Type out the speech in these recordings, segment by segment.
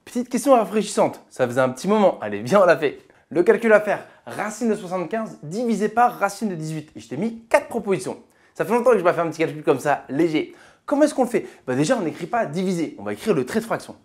Petite question rafraîchissante, ça faisait un petit moment, allez viens on l'a fait. Le calcul à faire, racine de 75 divisé par racine de 18. Et je t'ai mis 4 propositions. Ça fait longtemps que je vais faire un petit calcul comme ça, léger. Comment est-ce qu'on le fait? Déjà on n'écrit pas diviser, on va écrire le trait de fraction.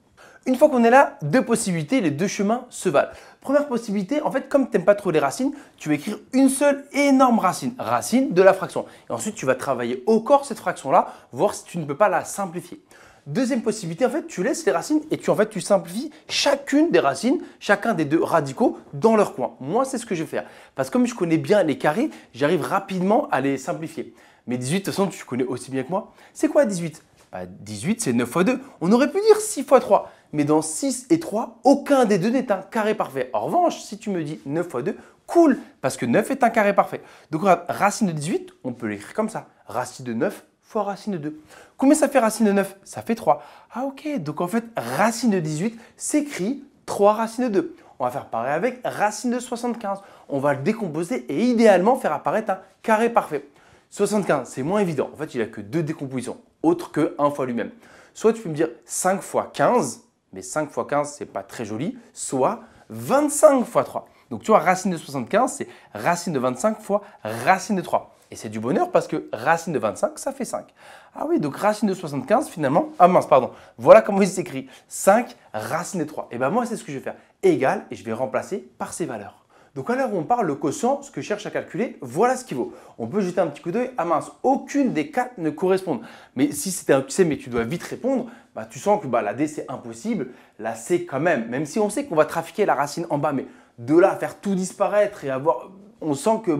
Une fois qu'on est là, deux possibilités, les deux chemins se valent. Première possibilité, en fait, comme tu n'aimes pas trop les racines, tu vas écrire une seule énorme racine, racine de la fraction. Et ensuite, tu vas travailler au corps cette fraction-là, voir si tu ne peux pas la simplifier. Deuxième possibilité, en fait, tu laisses les racines et tu simplifies chacune des racines, chacun des deux radicaux dans leur coin. Moi, c'est ce que je vais faire. Parce que comme je connais bien les carrés, j'arrive rapidement à les simplifier. Mais 18, de toute façon, tu connais aussi bien que moi. C'est quoi 18? 18, c'est 9 fois 2. On aurait pu dire 6 fois 3. Mais dans 6 et 3, aucun des deux n'est un carré parfait. En revanche, si tu me dis 9 fois 2, cool, parce que 9 est un carré parfait. Donc, racine de 18, on peut l'écrire comme ça. Racine de 9 fois racine de 2. Combien ça fait racine de 9? Ça fait 3. Ah ok, donc en fait, racine de 18 s'écrit 3 racines de 2. On va faire pareil avec racine de 75. On va le décomposer et idéalement faire apparaître un carré parfait. 75, c'est moins évident. En fait, il n'a que deux décompositions, autre que 1 fois lui-même. Soit tu peux me dire 5 fois 15, mais 5 fois 15, ce n'est pas très joli, soit 25 fois 3. Donc tu vois, racine de 75, c'est racine de 25 fois racine de 3. Et c'est du bonheur parce que racine de 25, ça fait 5. Ah oui, donc racine de 75, finalement, ah mince, pardon, voilà comment il s'écrit, 5 racine de 3. Et bien moi, c'est ce que je vais faire, égal, et je vais remplacer par ces valeurs. Donc à l'heure où on parle, le quotient, ce que je cherche à calculer, voilà ce qu'il vaut. On peut jeter un petit coup d'œil, ah mince, aucune des 4 ne correspond. Mais si c'était un tu sais, mais tu dois vite répondre, tu sens que la D c'est impossible, la C quand même si on sait qu'on va trafiquer la racine en bas, mais de là à faire tout disparaître et avoir… On sent que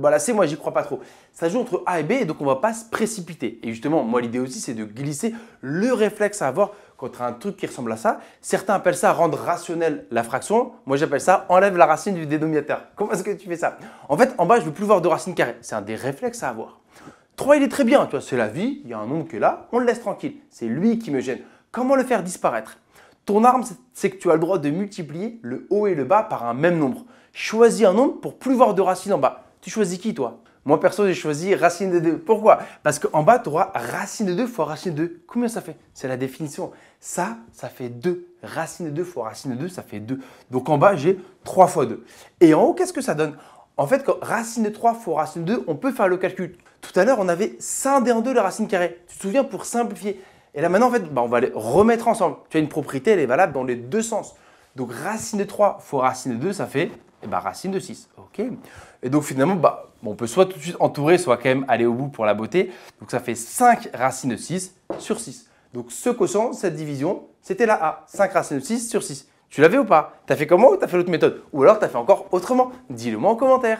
la C, moi, j'y crois pas trop. Ça joue entre A et B et donc on ne va pas se précipiter. Et justement, moi, l'idée aussi, c'est de glisser le réflexe à avoir quand tu as un truc qui ressemble à ça. Certains appellent ça rendre rationnelle la fraction. Moi, j'appelle ça enlève la racine du dénominateur. Comment est-ce que tu fais ça? En fait, en bas, je ne veux plus voir de racine carrée. C'est un des réflexes à avoir. 3, il est très bien. C'est la vie. Il y a un nombre qui est là. On le laisse tranquille. C'est lui qui me gêne. Comment le faire disparaître? Ton arme, c'est que tu as le droit de multiplier le haut et le bas par un même nombre. Choisis un nombre pour plus voir de racines en bas. Tu choisis qui toi? Moi perso, j'ai choisi racine de 2. Pourquoi? Parce qu'en bas, tu auras racine de 2 fois racine de 2. Combien ça fait? C'est la définition. Ça fait 2. Racine de 2 fois racine de 2, ça fait 2. Donc en bas, j'ai 3 fois 2. Et en haut, qu'est-ce que ça donne? En fait, quand racine de 3 fois racine de 2, on peut faire le calcul. Tout à l'heure, on avait scindé en deux la racine carrée. Tu te souviens pour simplifier? Et là maintenant, en fait, on va les remettre ensemble. Tu as une propriété, elle est valable dans les deux sens. Donc racine de 3 fois racine de 2, ça fait racine de 6. Ok. Et donc finalement, on peut soit tout de suite entourer, soit quand même aller au bout pour la beauté. Donc ça fait 5 racines de 6 sur 6. Donc ce quotient, cette division, c'était la A. 5 racines de 6 sur 6. Tu l'avais ou pas? Tu as fait comment ou tu as fait l'autre méthode? Ou alors tu as fait encore autrement? Dis-le moi en commentaire.